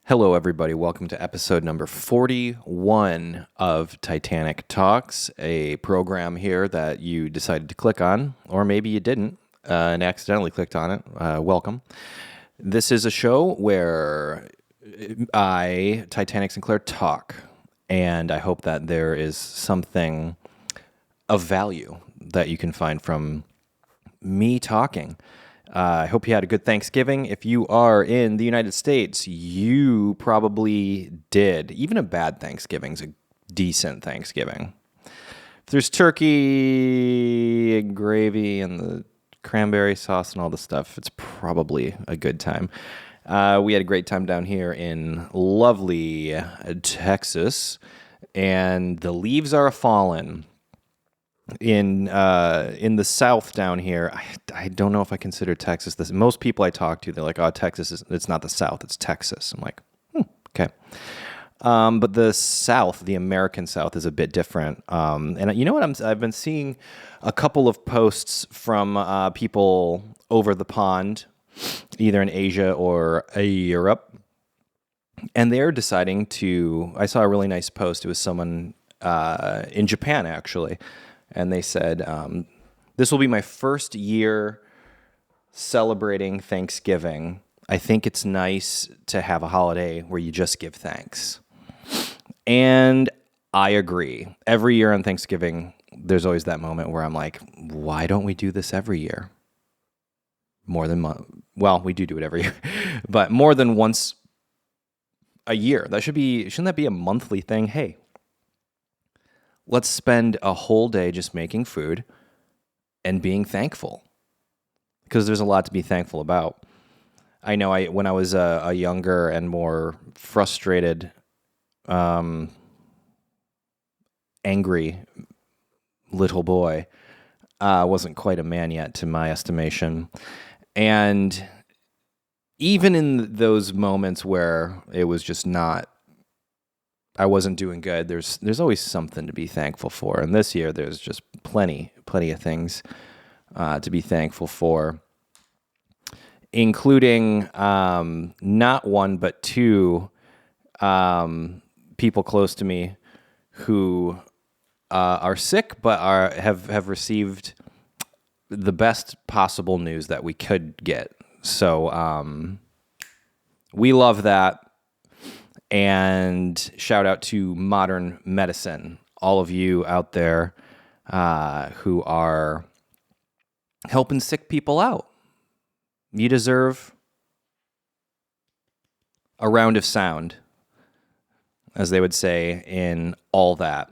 Hello, everybody. Welcome to episode number 41 of Titanic Talks, a program here that you decided to click on, or maybe you didn't and accidentally clicked on it. Welcome. This is a show where Titanic Sinclair, talk, and I hope that there is something of value that you can find from me talking. I hope you had a good Thanksgiving. If you are in the United States, you probably did. Even a bad Thanksgiving's a decent Thanksgiving. If there's turkey and gravy and the cranberry sauce and all the stuff, it's probably a good time. We had a great time down here in lovely Texas, and the leaves are falling. In the South down here, I don't know if I consider Texas this. Most people I talk to, they're like, "Oh, it's not the South, it's Texas." I'm like, okay. But the South, the American South, is a bit different. And you know what? I've been seeing a couple of posts from people over the pond, either in Asia or Europe, and they're deciding to. I saw a really nice post. It was someone in Japan, actually. And they said, this will be my first year celebrating Thanksgiving. I think it's nice to have a holiday where you just give thanks. And I agree. Every year on Thanksgiving, there's always that moment where I'm like, why don't we do this every year? Well, we do it every year, but more than once a year. Shouldn't that be a monthly thing? Hey, let's spend a whole day just making food and being thankful, because there's a lot to be thankful about. I know when I was a younger and more frustrated, angry little boy, wasn't quite a man yet to my estimation. And even in those moments where it was just I wasn't doing good, there's always something to be thankful for. And this year, there's just plenty of things to be thankful for, including not one but two people close to me who are sick but have received the best possible news that we could get. So we love that. And shout out to modern medicine, all of you out there who are helping sick people out. You deserve a round of sound, as they would say in All That.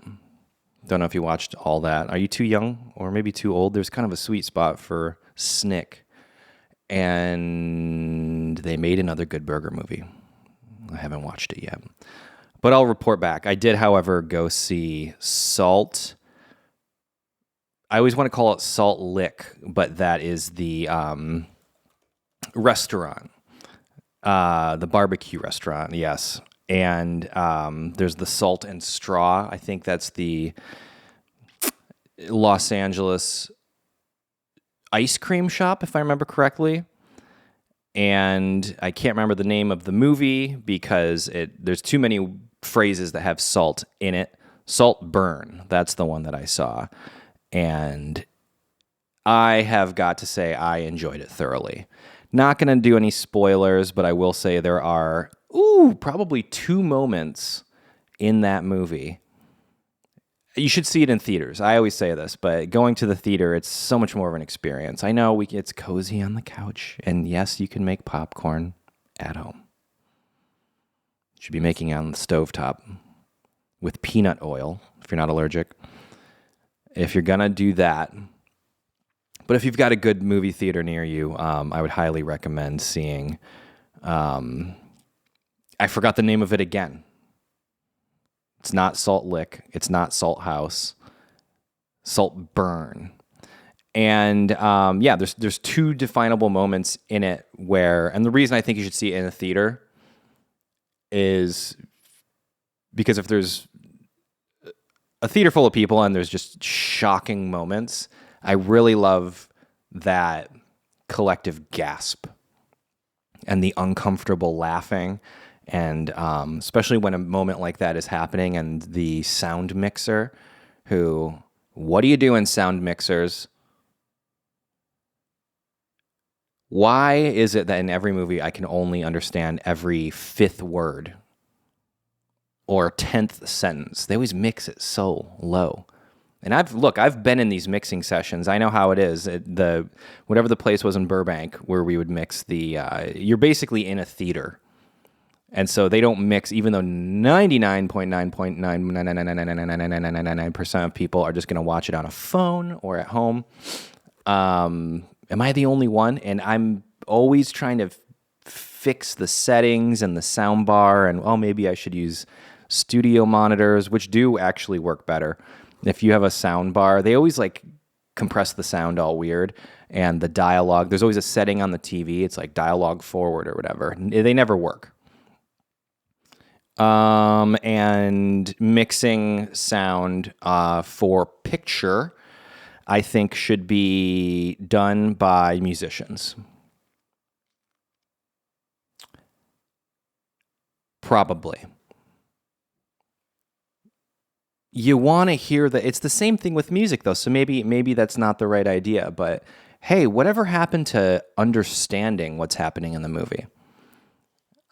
Don't know if you watched All That. Are you too young or maybe too old? There's kind of a sweet spot for Snick. And they made another Good Burger movie. I haven't watched it yet, but I'll report back. I did, however, go see Salt. I always want to call it Salt Lick, but that is the restaurant, the barbecue restaurant, yes. And there's the Salt and Straw. I think that's the Los Angeles ice cream shop, if I remember correctly. And I can't remember the name of the movie because there's too many phrases that have salt in it. Saltburn, that's the one that I saw. And I have got to say I enjoyed it thoroughly. Not going to do any spoilers, but I will say there are probably two moments in that movie. You should see it in theaters. I always say this, but going to the theater, it's so much more of an experience. I know it's cozy on the couch, and yes, you can make popcorn at home. You should be making it on the stovetop with peanut oil, if you're not allergic. If you're going to do that. But if you've got a good movie theater near you, I would highly recommend seeing... I forgot the name of it again. It's not Salt Lick. It's not Salt House. Saltburn. And there's two definable moments in it where, and the reason I think you should see it in a theater is because if there's a theater full of people and there's just shocking moments, I really love that collective gasp and the uncomfortable laughing And especially when a moment like that is happening and the sound mixer, who, what are you doing, sound mixers? Why is it that in every movie I can only understand every fifth word or 10th sentence? They always mix it so low. And I've been in these mixing sessions. I know how it is. Whatever the place was in Burbank where we would mix you're basically in a theater. And so they don't mix, even though 99.999999999% of people are just going to watch it on a phone or at home. Am I the only one? And I'm always trying to fix the settings and the sound bar, and maybe I should use studio monitors, which do actually work better. If you have a sound bar, they always like compress the sound all weird, and the dialogue, there's always a setting on the TV. It's like dialogue forward or whatever. They never work. And mixing sound for picture, I think, should be done by musicians. Probably. You want to hear that. It's the same thing with music, though. So maybe that's not the right idea. But hey, whatever happened to understanding what's happening in the movie?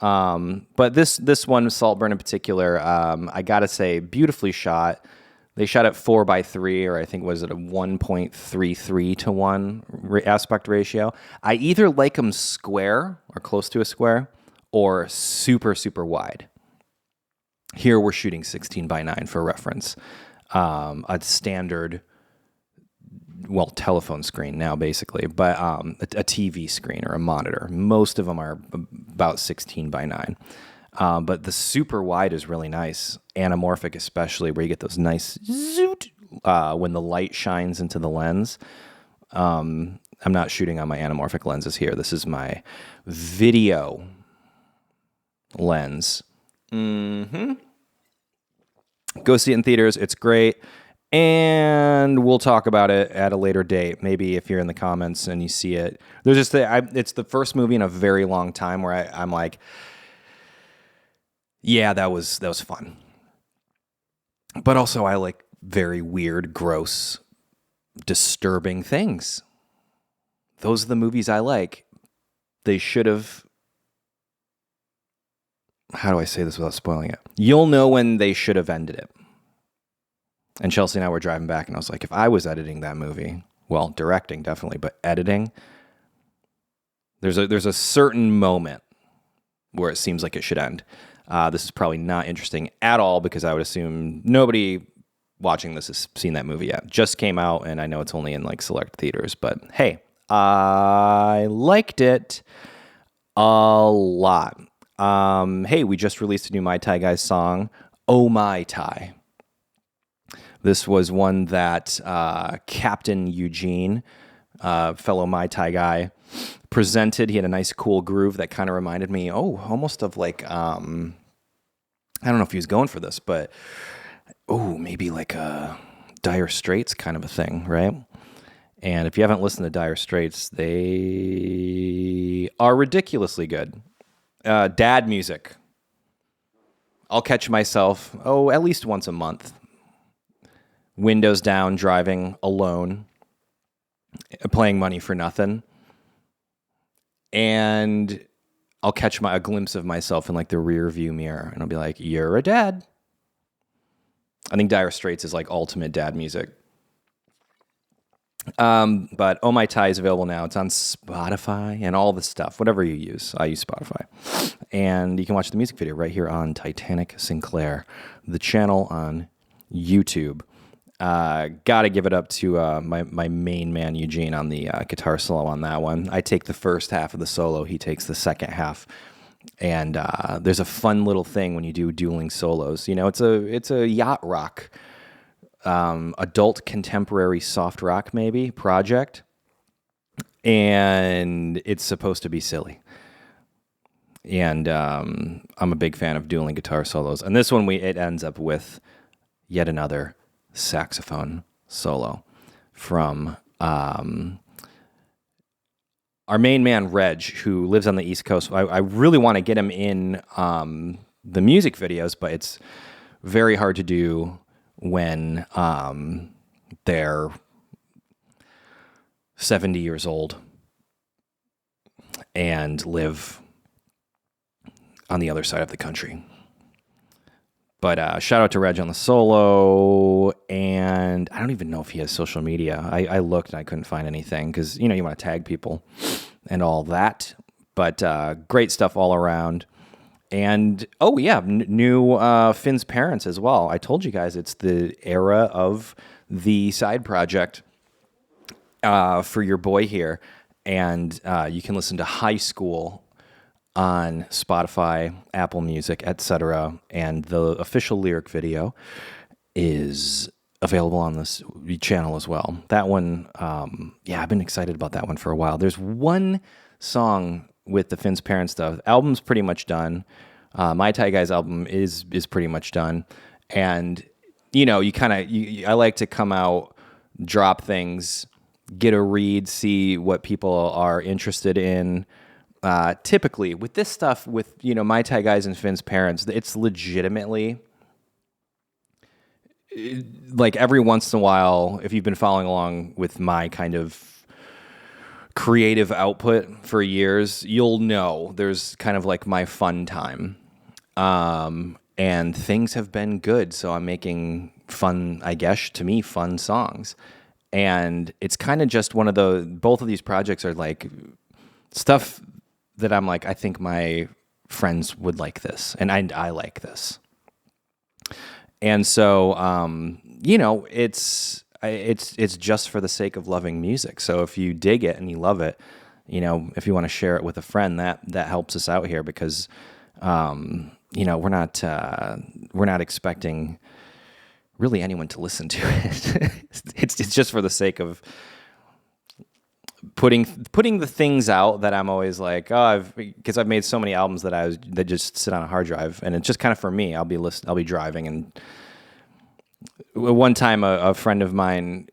But this one, Saltburn in particular, I gotta say, beautifully shot. They shot it 4:3, or I think was it a 1.33 to 1 aspect ratio. I either like them square or close to a square, or super super wide. Here we're shooting 16:9 for reference. A standard, telephone screen now basically, but a TV screen or a monitor. Most of them are about 16:9. But the super wide is really nice. Anamorphic especially, where you get those nice zoot when the light shines into the lens. I'm not shooting on my anamorphic lenses here. This is my video lens. Go see it in theaters. It's great. And we'll talk about it at a later date. Maybe if you're in the comments and you see it. There's just it's the first movie in a very long time where I'm like, yeah, that was fun. But also I like very weird, gross, disturbing things. Those are the movies I like. They should have... How do I say this without spoiling it? You'll know when they should have ended it. And Chelsea and I were driving back, and I was like, if I was editing that movie, directing definitely, but editing, there's a certain moment where it seems like it should end. This is probably not interesting at all, because I would assume nobody watching this has seen that movie yet. Just came out, and I know it's only in like select theaters, but hey, I liked it a lot. Hey, we just released a new Mai Tai Guys song, Oh My Tai. This was one that Captain Eugene, fellow Mai Tai guy, presented. He had a nice, cool groove that kind of reminded me, almost of like, I don't know if he was going for this, but, maybe like a Dire Straits kind of a thing, right? And if you haven't listened to Dire Straits, they are ridiculously good. Dad music. I'll catch myself, at least once a month. Windows down, driving alone, playing Money for Nothing. And I'll catch a glimpse of myself in like the rear view mirror, and I'll be like, you're a dad. I think Dire Straits is like ultimate dad music. But Oh My Tai is available now. It's on Spotify and all the stuff, whatever you use. I use Spotify. And you can watch the music video right here on Titanic Sinclair, the channel on YouTube. Got to give it up to my main man, Eugene, on the guitar solo on that one. I take the first half of the solo. He takes the second half. And there's a fun little thing when you do dueling solos. You know, it's a yacht rock, adult contemporary soft rock maybe project. And it's supposed to be silly. And I'm a big fan of dueling guitar solos. And this one, it ends up with yet another saxophone solo from our main man, Reg, who lives on the East Coast, I really want to get him in the music videos, but it's very hard to do when they're 70 years old and live on the other side of the country. But shout out to Reg on the solo, and I don't even know if he has social media. I looked and I couldn't find anything because, you want to tag people and all that. But great stuff all around. And, new Finn's Parents as well. I told you guys it's the era of the side project for your boy here. And you can listen to High School on Spotify, Apple Music, etc. And the official lyric video is available on this channel as well. That one, I've been excited about that one for a while. There's one song with the Finn's Parents stuff. Album's pretty much done. My Thai Guys album is pretty much done. And, I like to come out, drop things, get a read, see what people are interested in. Typically with this stuff, with My Thai Guys and Finn's Parents, it's legitimately like every once in a while, if you've been following along with my kind of creative output for years, you'll know there's kind of like my fun time, and things have been good, so I'm making fun, I guess, to me, fun songs. And it's kind of just one of both of these projects are like stuff that I'm like, I think my friends would like this, and I like this. And so, it's just for the sake of loving music. So if you dig it and you love it, if you want to share it with a friend, that helps us out here because, we're not expecting really anyone to listen to it. It's just for the sake of putting the things out that I'm always like, because I've made so many albums that just sit on a hard drive, and it's just kind of for me. I'll be driving, and one time a friend of mine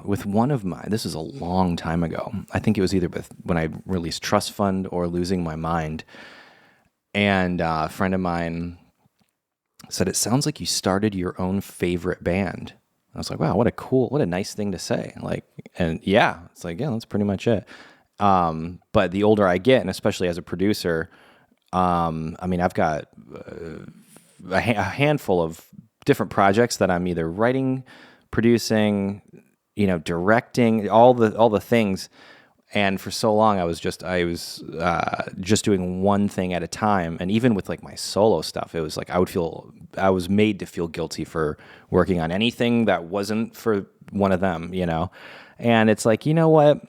with one of my, this is a long time ago. I think it was either when I released Trust Fund or Losing My Mind, and a friend of mine said, "It sounds like you started your own favorite band." I was like, wow, what a nice thing to say. It's like, yeah, that's pretty much it. But the older I get, and especially as a producer, I've got a handful of different projects that I'm either writing, producing, directing, all the things. And for so long, I was just doing one thing at a time. And even with like my solo stuff, it was like I was made to feel guilty for working on anything that wasn't for one of them, And it's like, you know what?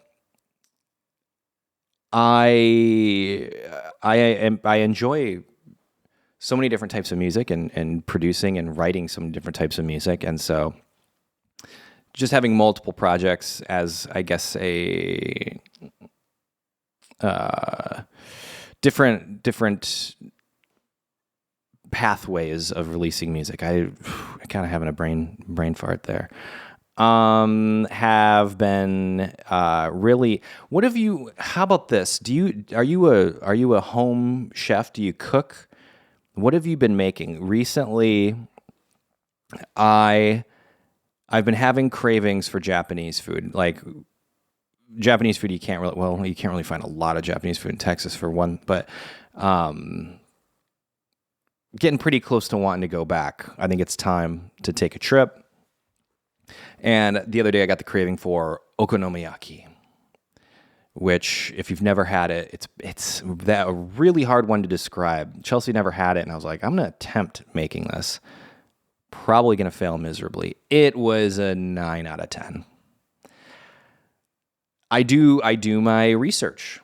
I enjoy so many different types of music and producing and writing some different types of music, and so just having multiple projects as, I guess, a different pathways of releasing music. I kind of having a brain fart there. Have been really. What have you? How about this? Are you a home chef? Do you cook? What have you been making recently? I've been having cravings for Japanese food. Like Japanese food, you can't really find a lot of Japanese food in Texas for one, but getting pretty close to wanting to go back. I think it's time to take a trip. And the other day I got the craving for okonomiyaki, which if you've never had it, it's that a really hard one to describe. Chelsea never had it, and I was like, I'm going to attempt making this. Probably going to fail miserably. It was a 9 out of 10. I do my research.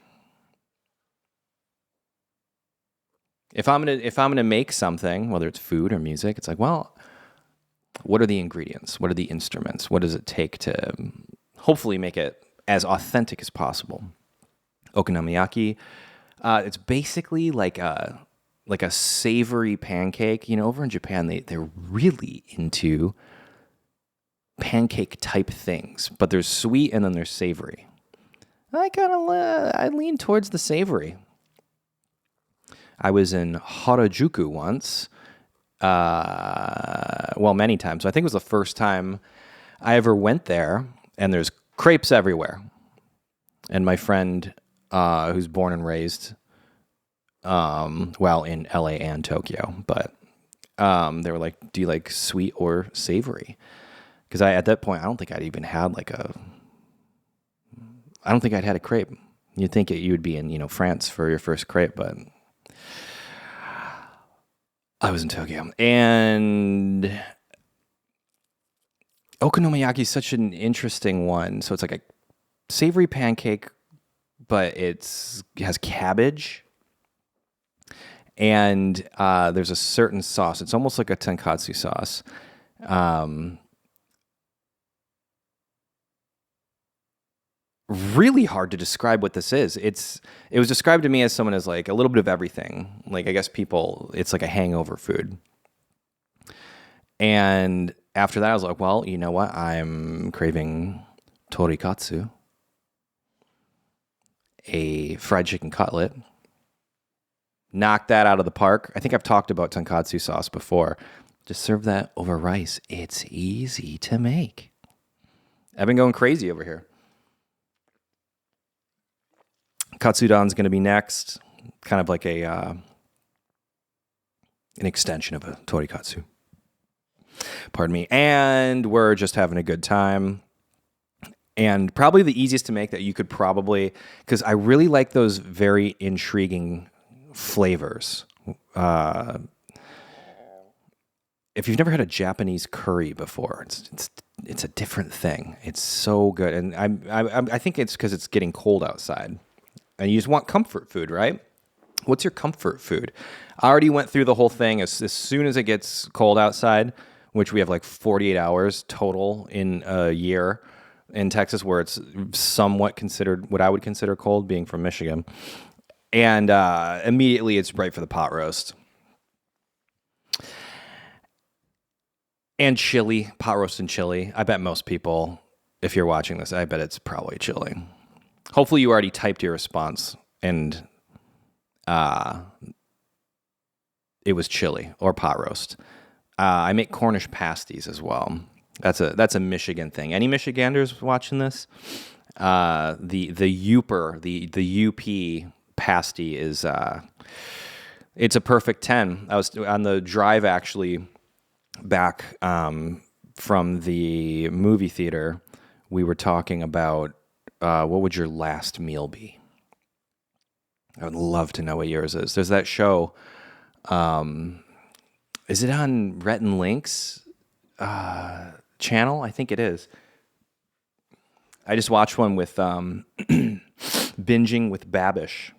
If I'm gonna make something, whether it's food or music, it's like, well, what are the ingredients? What are the instruments? What does it take to hopefully make it as authentic as possible? Okonomiyaki, it's basically like a savory pancake. Over in Japan, they're really into pancake type things, but there's sweet and then there's savory. I lean towards the savory. I was in Harajuku once, many times. So I think it was the first time I ever went there, and there's crepes everywhere. And my friend, who's born and raised, in LA and Tokyo, but they were like, "Do you like sweet or savory?" Because at that point, I don't think I'd even had I don't think I'd had a crepe. You'd think you would be in, France for your first crepe, but I was in Tokyo. And okonomiyaki is such an interesting one. So it's like a savory pancake, but it has cabbage. And there's a certain sauce. It's almost like a tonkatsu sauce. Really hard to describe what this is. It was described to me as someone as like a little bit of everything. Like, I guess it's like a hangover food. And after that, I was like, well, you know what? I'm craving torikatsu, a fried chicken cutlet. Knock that out of the park. I think I've talked about tonkatsu sauce before. Just serve that over rice. It's easy to make. I've been going crazy over here. Katsudon's going to be next, kind of like an extension of a torikatsu. Pardon me. And we're just having a good time. And probably the easiest to make that you could because I really like those very intriguing flavors. If you've never had a Japanese curry before, it's a different thing. It's so good. And I think it's because it's getting cold outside. And you just want comfort food, right? What's your comfort food? I already went through the whole thing. As soon as it gets cold outside, which we have like 48 hours total in a year in Texas, where it's somewhat considered what I would consider cold, being from Michigan. And immediately it's right for the pot roast. And chili, pot roast and chili. I bet most people, if you're watching this, I bet it's probably chili. Hopefully you already typed your response and it was chili or pot roast. I make Cornish pasties as well. That's a Michigan thing. Any Michiganders watching this? The Youper, the UP pasty is it's a perfect 10. I was on the drive actually back from the movie theater. We were talking about what would your last meal be? I would love to know what yours is. There's that show. Is it on Rhett and Link's channel? I think it is. I just watched one with Binging with Babish.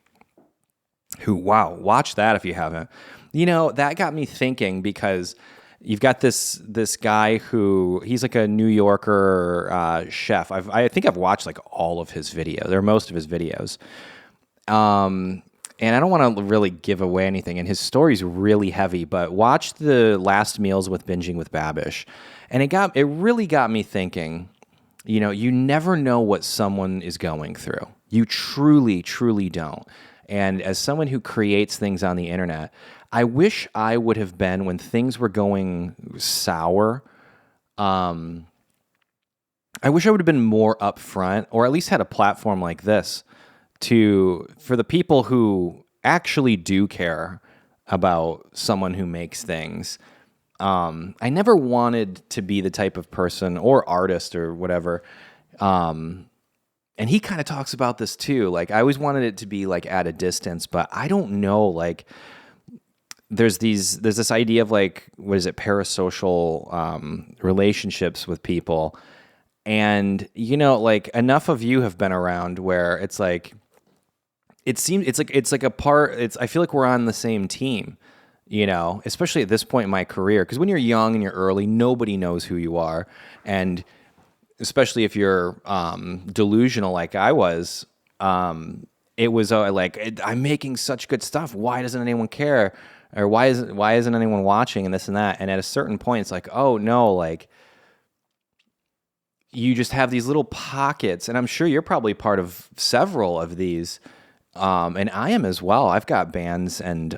Watch that if you haven't. That got me thinking because you've got this guy who he's like a New Yorker chef. I think I've watched like all of his videos, or most of his videos. And I don't want to really give away anything. And his story's really heavy, but watch the Last Meals with Binging with Babish, and it really got me thinking. You never know what someone is going through. You truly, truly don't. And as someone who creates things on the internet, I wish I would have been when things were going sour. I wish I would have been more upfront, or at least had a platform like this for the people who actually do care about someone who makes things. I never wanted to be the type of person or artist or whatever. And he kind of talks about this too. Like, I always wanted it to be like at a distance, but I don't know, like, there's this idea of like, what is it? Parasocial, relationships with people. And, like, enough of you have been around where it's like, it's like a part, I feel like we're on the same team, especially at this point in my career. Because when you're young and you're early, nobody knows who you are. And especially if you're delusional like I was, it was like, I'm making such good stuff. Why doesn't anyone care? Or why isn't anyone watching, and this and that? And at a certain point, it's like, oh no, like, you just have these little pockets, and I'm sure you're probably part of several of these, and I am as well. I've got bands and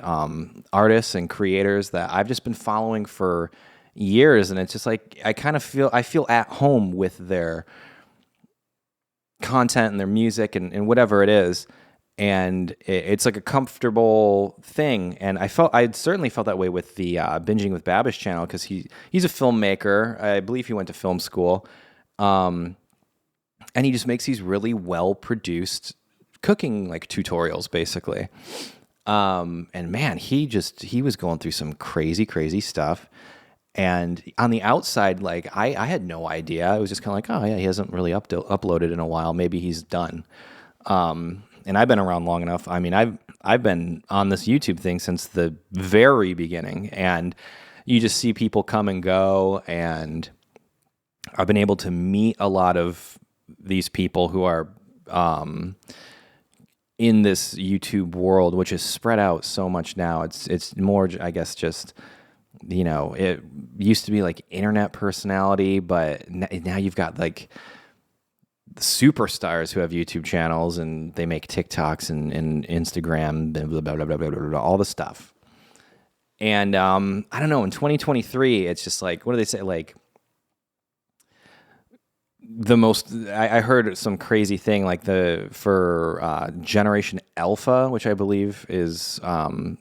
artists and creators that I've just been following for years, and it's just like I feel at home with their content and their music and whatever it is, and it's like a comfortable thing. And I certainly felt that way with the Binging with Babish channel, because he's a filmmaker. I believe he went to film school. And he just makes these really well-produced cooking like tutorials, basically. And man, he was going through some crazy, crazy stuff. And on the outside, like I had no idea. I was just kind of like, oh yeah, he hasn't really uploaded in a while. Maybe he's done. And I've been around long enough. I mean, I've been on this YouTube thing since the very beginning, and you just see people come and go, and I've been able to meet a lot of these people who are in this YouTube world, which is spread out so much now. It's more, I guess, just, it used to be like internet personality, but now you've got like the superstars who have YouTube channels, and they make TikToks and Instagram, blah, blah, blah, blah, blah, blah, blah, all the stuff. And I don't know, in 2023, it's just like, what do they say? Like, I heard some crazy thing like for Generation Alpha, which I believe is, I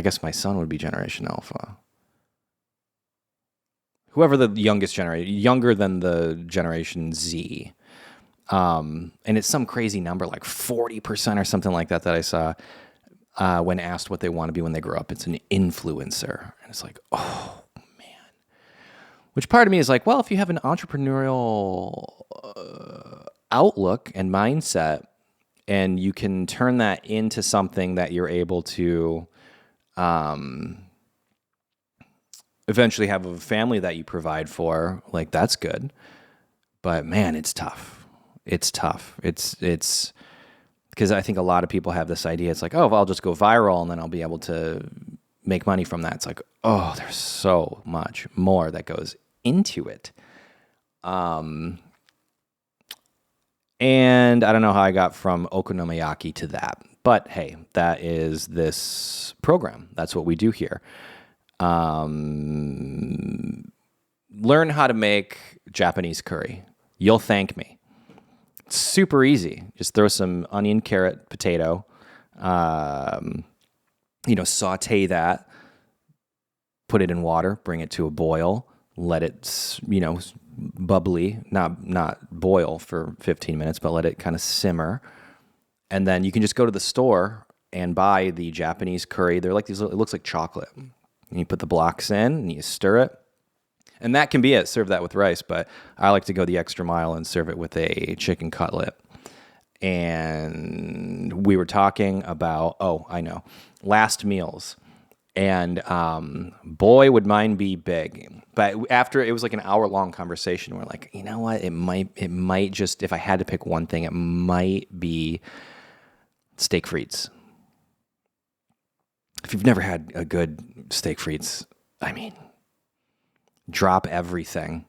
guess my son would be Generation Alpha. Whoever the youngest generation, younger than the Generation Z. And it's some crazy number, like 40% or something like that I saw when asked what they want to be when they grow up. It's an influencer. And it's like, oh, which part of me is like, well, if you have an entrepreneurial outlook and mindset, and you can turn that into something that you're able to eventually have a family that you provide for, like, that's good. But man, it's tough. It's tough. It's because I think a lot of people have this idea. It's like, oh, well, I'll just go viral and then I'll be able to make money from that. It's like, oh, there's so much more that goes into it. And I don't know how I got from okonomiyaki to that, but hey, that is this program. That's what we do here. Learn how to make Japanese curry. You'll thank me. It's super easy. Just throw some onion, carrot, potato, saute that, put it in water, bring it to a boil, let it, bubbly, not boil for 15 minutes, but let it kind of simmer. And then you can just go to the store and buy the Japanese curry. They're like these, it looks like chocolate. And you put the blocks in and you stir it. And that can be it. Serve that with rice, but I like to go the extra mile and serve it with a chicken cutlet. And we were talking about, last meals. And boy, would mine be big. But after it was like an hour-long conversation, we're like, you know what? It might just, if I had to pick one thing, it might be steak frites. If you've never had a good steak frites, drop everything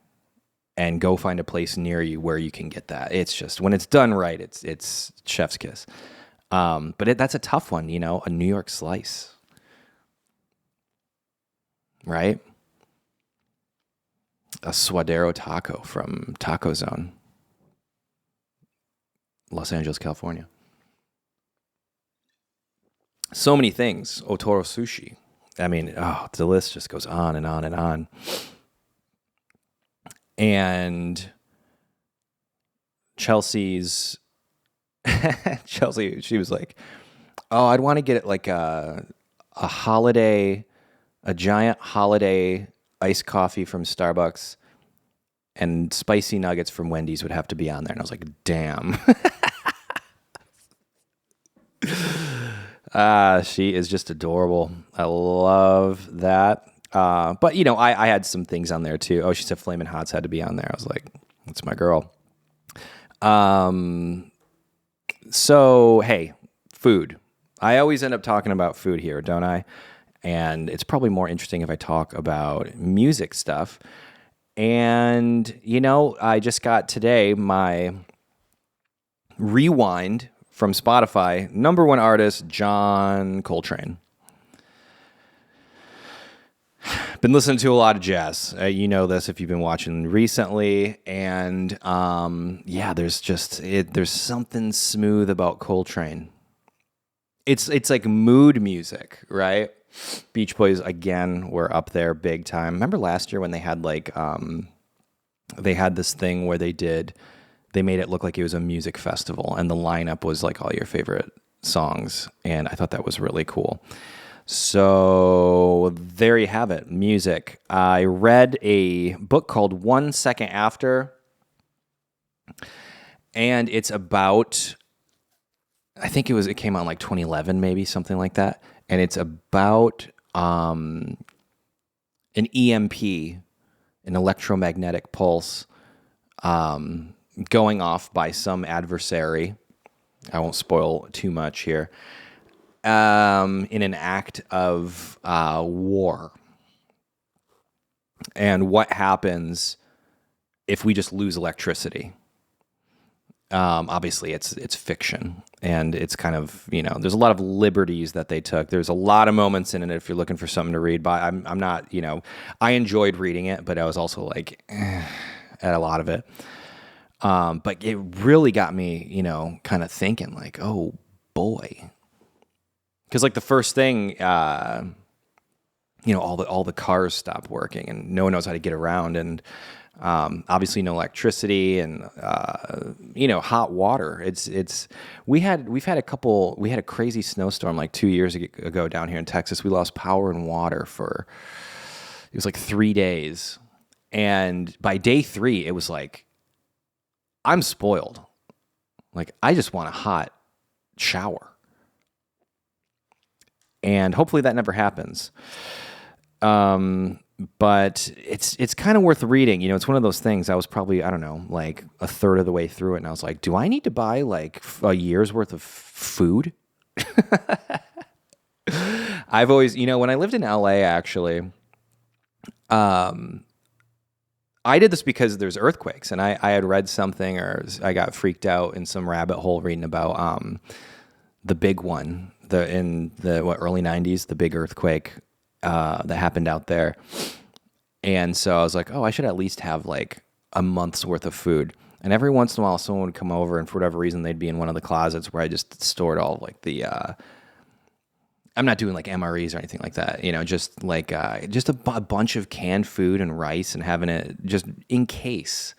and go find a place near you where you can get that. It's just, when it's done right, it's chef's kiss. But that's a tough one, a New York slice. Right? A suadero taco from Taco Zone, Los Angeles, California. So many things. Otoro sushi. The list just goes on and on and on. And Chelsea, she was like, oh, I'd want to get it like a giant holiday iced coffee from Starbucks, and spicy nuggets from Wendy's would have to be on there. And I was like, damn. She is just adorable. I love that. But, I had some things on there too. Oh, she said Flamin' Hots had to be on there. I was like, that's my girl. So, hey, food. I always end up talking about food here, don't I? And it's probably more interesting if I talk about music stuff. And, I just got today my rewind from Spotify, number one artist, John Coltrane. Been listening to a lot of jazz. You know this if you've been watching recently. And there's something smooth about Coltrane. It's like mood music, right? Beach Boys, again, were up there big time. Remember last year when they had they had this thing where they made it look like it was a music festival, and the lineup was like all your favorite songs. And I thought that was really cool. So there you have it, music. I read a book called 1 Second After, and it's about, I think it came out in like 2011, maybe something like that. And it's about an EMP, an electromagnetic pulse, going off by some adversary. I won't spoil too much here. In an act of war. And what happens if we just lose electricity? Obviously, it's fiction, and it's kind of, there's a lot of liberties that they took. There's a lot of moments in it if you're looking for something to read. But I'm not, I enjoyed reading it, but I was also like, at a lot of it. But it really got me, kind of thinking like, oh boy. Because like the first thing, all the cars stopped working, and no one knows how to get around, and obviously no electricity, and hot water. We had a crazy snowstorm like 2 years ago down here in Texas. We lost power and water for, it was like 3 days, and by day 3 it was like, I'm spoiled. Like I just want a hot shower. And hopefully that never happens. But it's kind of worth reading. It's one of those things. I was probably, I don't know, like a third of the way through it, and I was like, do I need to buy like a year's worth of food? I've always, when I lived in LA, actually, I did this because there's earthquakes, and I had read something, or I got freaked out in some rabbit hole reading about the big one. In the early 90s, the big earthquake that happened out there. And so I was like, oh, I should at least have like a month's worth of food. And every once in a while, someone would come over, and for whatever reason, they'd be in one of the closets where I just stored all like the, I'm not doing like MREs or anything like that, just like, just a bunch of canned food and rice, and having it just in case.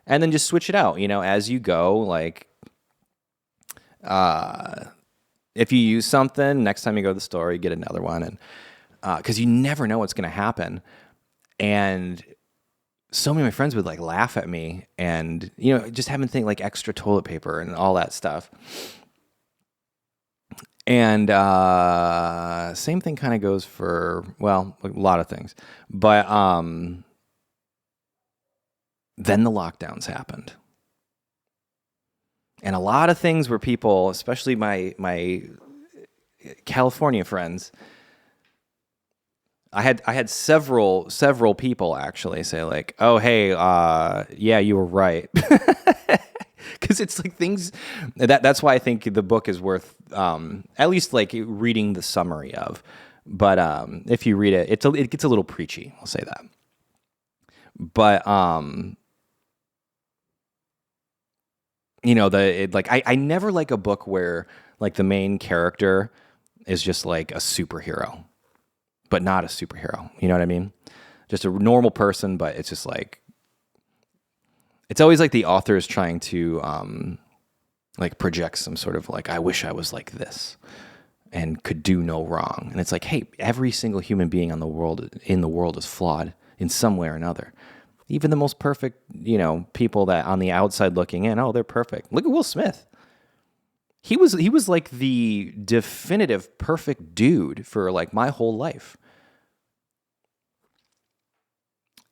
And then just switch it out, as you go, like, if you use something, next time you go to the store, you get another one. And because you never know what's going to happen. And so many of my friends would like laugh at me, and, just having things like extra toilet paper and all that stuff. And same thing kind of goes for, well, a lot of things. But then the lockdowns happened. And a lot of things where people, especially my California friends, I had several people actually say like, "Oh, hey, yeah, you were right," because it's like things that's why I think the book is worth at least like reading the summary of. But if you read it, it gets a little preachy. I'll say that. But I never like a book where like the main character is just like a superhero, but not a superhero. You know what I mean? Just a normal person, but it's just like, it's always like the author is trying to like project some sort of like, I wish I was like this and could do no wrong. And it's like, hey, every single human being in the world is flawed in some way or another. Even the most perfect, people that on the outside looking in, oh, they're perfect. Look at Will Smith. He was like the definitive perfect dude for like my whole life.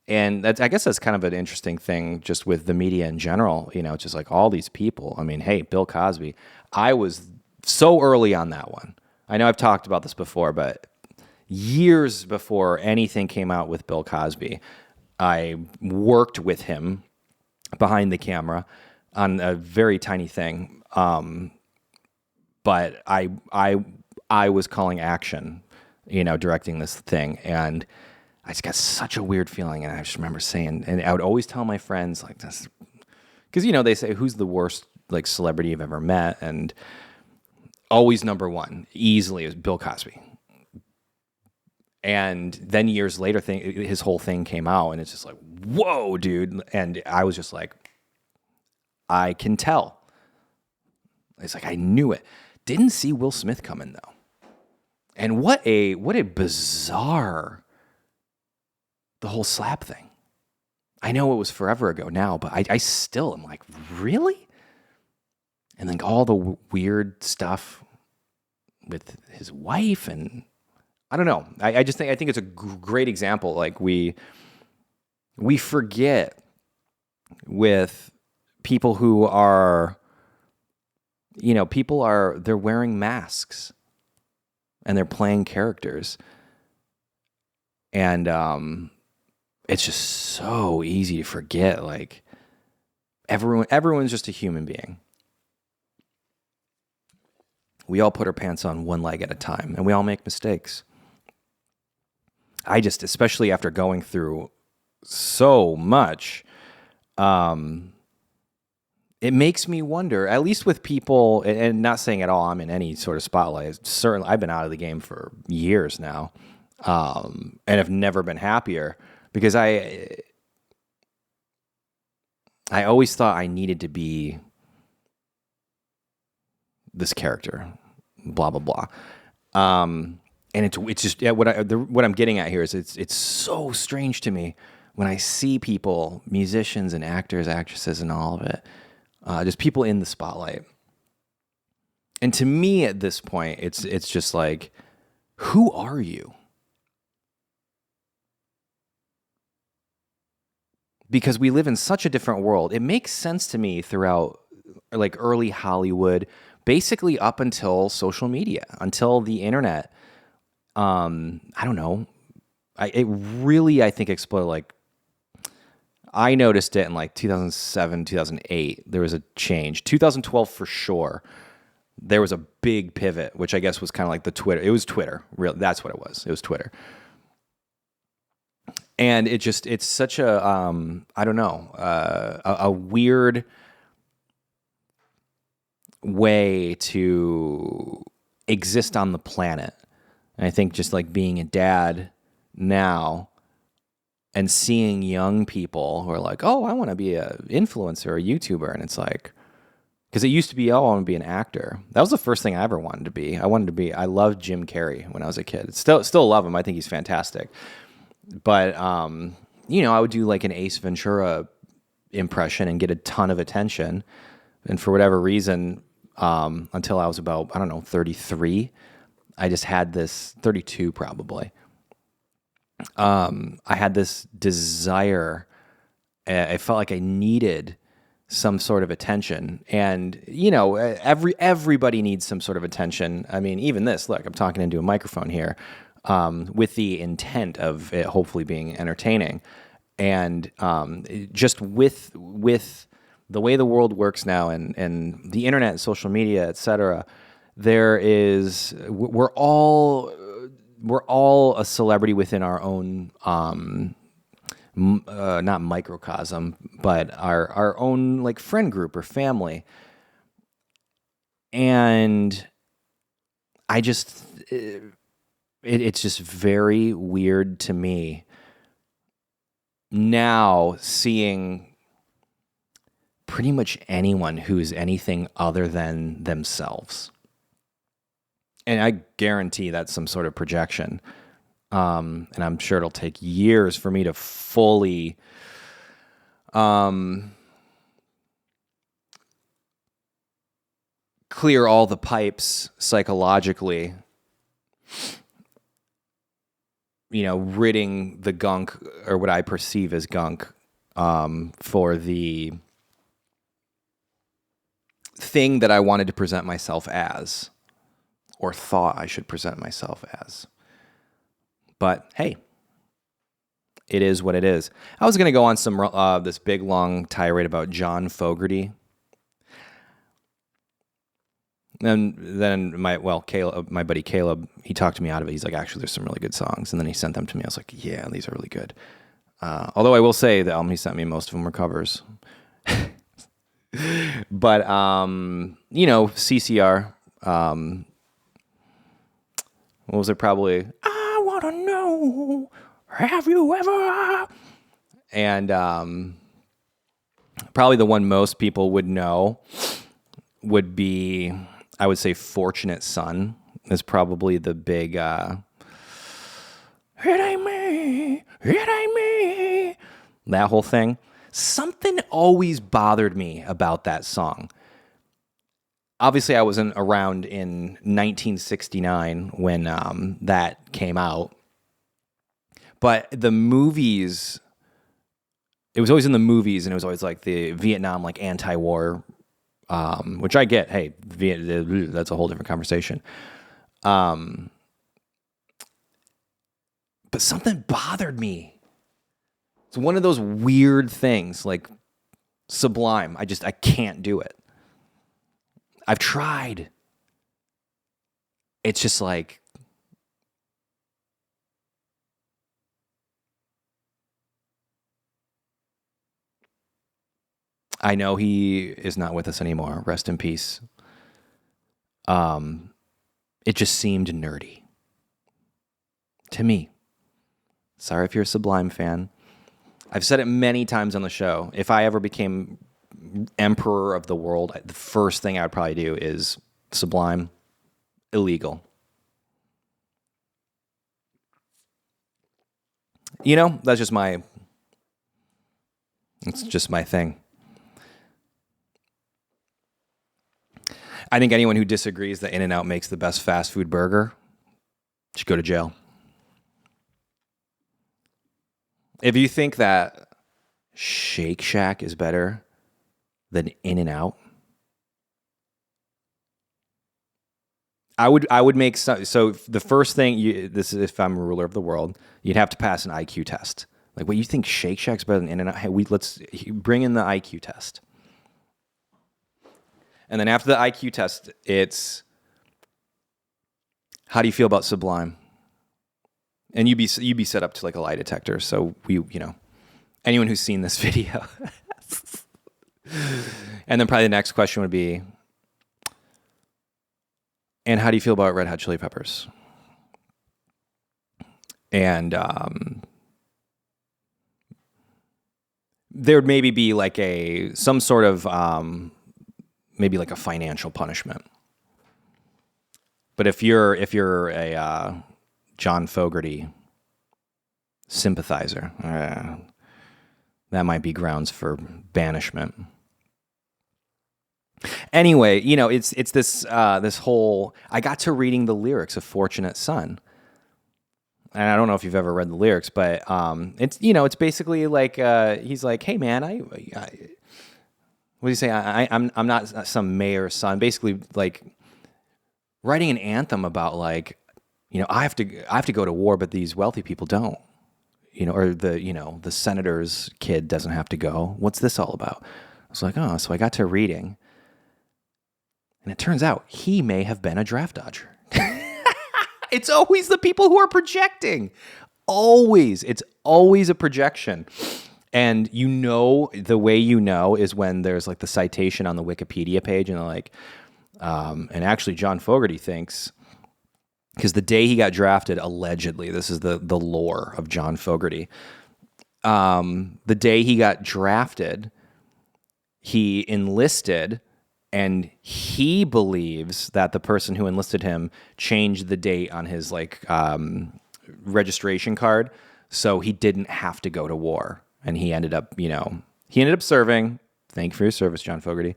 And I guess that's kind of an interesting thing just with the media in general, just like all these people. I mean, hey, Bill Cosby, I was so early on that one. I know I've talked about this before, but years before anything came out with Bill Cosby, I worked with him behind the camera on a very tiny thing. But I was calling action, directing this thing. And I just got such a weird feeling. And I just remember saying, and I would always tell my friends like this, because, they say, who's the worst like celebrity you've ever met? And always number one, easily, is Bill Cosby. And then years later, his whole thing came out, and it's just like, whoa, dude. And I was just like, I can tell. It's like, I knew it. Didn't see Will Smith coming, though. And what a bizarre, the whole slap thing. I know it was forever ago now, but I still am like, really? And then all the weird stuff with his wife, and I don't know. I think it's a great example. Like we forget with people who are, they're wearing masks and they're playing characters. And it's just so easy to forget. Like everyone's just a human being. We all put our pants on one leg at a time, and we all make mistakes. I just, especially after going through so much, it makes me wonder, at least with people, and not saying at all I'm in any sort of spotlight. Certainly, I've been out of the game for years now, and have never been happier, because I always thought I needed to be this character, blah, blah, blah. And it's just, what I'm getting at here is it's so strange to me when I see people, musicians and actors, actresses, and all of it, just people in the spotlight. And to me at this point, it's just like, who are you? Because we live in such a different world. It makes sense to me throughout like early Hollywood, basically up until social media, until the internet. I don't know. It really, I think, exploded. Like, I noticed it in like 2007, 2008. There was a change. 2012 for sure. There was a big pivot, which I guess was kind of like the Twitter. It was Twitter. Real. That's what it was. It was Twitter. And it's such a, I don't know, a weird way to exist on the planet. And I think just like being a dad now and seeing young people who are like, oh, I want to be an influencer or a YouTuber. And it's like, because it used to be, oh, I want to be an actor. That was the first thing I ever wanted to be. I loved Jim Carrey when I was a kid. Still love him. I think he's fantastic. But, I would do like an Ace Ventura impression and get a ton of attention. And for whatever reason, until I was about, 33, I just had this, 32 probably. I had this desire. I felt like I needed some sort of attention. And, everybody needs some sort of attention. I mean, even this, look, I'm talking into a microphone here, with the intent of it hopefully being entertaining. And just with the way the world works now and the internet, social media, et cetera, we're all a celebrity within our own, not microcosm, but our own like friend group or family. And I just, it's just very weird to me now seeing pretty much anyone who's anything other than themselves. And I guarantee that's some sort of projection. And I'm sure it'll take years for me to fully clear all the pipes psychologically, ridding the gunk, or what I perceive as gunk, for the thing that I wanted to present myself as, or thought I should present myself as. But hey, it is what it is. I was going to go on some this big long tirade about John Fogerty. And then my buddy Caleb, he talked me out of it. He's like, actually, there's some really good songs. And then he sent them to me. I was like, yeah, these are really good. Although I will say the album he sent me, most of them were covers. But, CCR, what was it? Probably, I want to know, have you ever? And probably the one most people would know would be, I would say, Fortunate Son is probably the big, it ain't me, that whole thing. Something always bothered me about that song. Obviously, I wasn't around in 1969 when that came out. But the movies, it was always in the movies, and it was always like the Vietnam, like anti-war, which I get. Hey, that's a whole different conversation. But something bothered me. It's one of those weird things, like Sublime. I can't do it. I've tried. It's just like, I know he is not with us anymore. Rest in peace. It just seemed nerdy to me. Sorry if you're a Sublime fan. I've said it many times on the show. If I ever became emperor of the world, the first thing I would probably do is Sublime. Illegal. That's just it's just my thing. I think anyone who disagrees that In-N-Out makes the best fast food burger should go to jail. If you think that Shake Shack is better than In-N-Out, I would make so the first thing, this is if I'm a ruler of the world, you'd have to pass an IQ test. Like, what, you think Shake Shack's better than In-N-Out? Hey, let's bring in the IQ test. And then after the IQ test, it's, how do you feel about Sublime? And you'd be set up to like a lie detector. So anyone who's seen this video. And then probably the next question would be, and how do you feel about Red Hot Chili Peppers? And there would maybe be like some sort of maybe like a financial punishment. But if you're a John Fogerty sympathizer, that might be grounds for banishment. Anyway, it's this whole. I got to reading the lyrics of "Fortunate Son," and I don't know if you've ever read the lyrics, but it's basically like he's like, "Hey man, what do you say? I'm not some mayor's son." Basically, like writing an anthem about like, I have to go to war, but these wealthy people don't. Or the senator's kid doesn't have to go. What's this all about? I was like, oh, so I got to reading. And it turns out he may have been a draft dodger. It's always the people who are projecting. Always. It's always a projection. And the way is when there's like the citation on the Wikipedia page and they're like, and actually John Fogerty thinks, because the day he got drafted, allegedly, this is the lore of John Fogerty, the day he got drafted, he enlisted, and he believes that the person who enlisted him changed the date on his like registration card, so he didn't have to go to war, and he ended up serving. Thank you for your service, John Fogerty.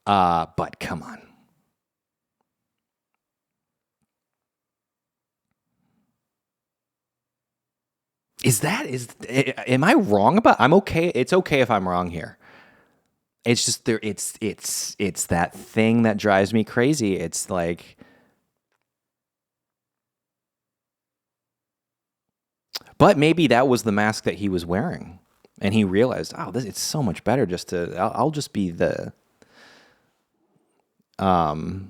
But come on. am I wrong about? I'm okay. It's okay if I'm wrong here. It's just it's that thing that drives me crazy. It's like, But maybe that was the mask that he was wearing. And he realized, oh, it's so much better just to, I'll just be the, I'm